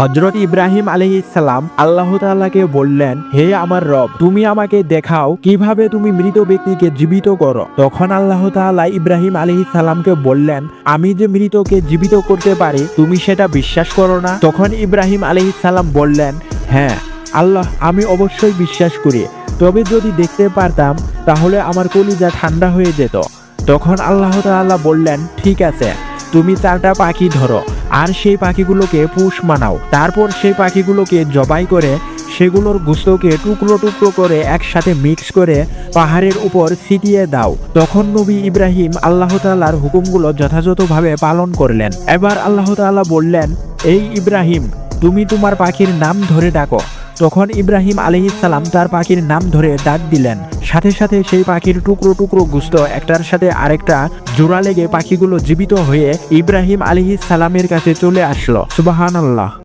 হযরত ইব্রাহিম আলাইহিস সালাম আল্লাহ তাআলাকে বললেন, হে আমার রব, তুমি আমাকে দেখাও কিভাবে তুমি মৃত ব্যক্তিকে জীবিত করো। তখন আল্লাহ তাআলা ইব্রাহিম আলাইহিস সালামকে বললেন, আমি যে মৃতকে জীবিত করতে পারি তুমি সেটা বিশ্বাস করো না? তখন ইব্রাহিম আলাইহিস সালাম বললেন, হ্যাঁ আল্লাহ, আমি অবশ্যই বিশ্বাস করি, তবে যদি দেখতে পারতাম তাহলে আমার কলিজা ঠান্ডা হয়ে যেত। তখন আল্লাহ তাআলা বললেন, ঠিক আছে, তুমি 4টা পাখি ধরো আর সেই পাখিগুলোকে পোষ মানাও। তারপর সেই পাখিগুলোকে জবাই করে সেগুলোর গোশতকে টুকরো টুকরো করে একসাথে মিক্স করে পাহাড়ের উপর ছিটিয়ে দাও। তখন নবী ইব্রাহিম আল্লাহ তাআলার হুকুমগুলো যথাযথভাবে পালন করলেন। এবার আল্লাহ তাআলা বললেন, এই ইব্রাহিম, তুমি তোমার পাখির নাম ধরে ডাকো। তখন ইব্রাহিম আলাইহিস সালাম তার পাখির নাম ধরে ডাক দিলেন। সাথে সাথে সেই পাখির টুকরো টুকরো গোশত একটার সাথে আরেকটা জোড়া লেগে পাখিগুলো জীবিত হয়ে ইব্রাহিম আলাইহিস সালামের কাছে চলে আসলো। সুবহানাল্লাহ।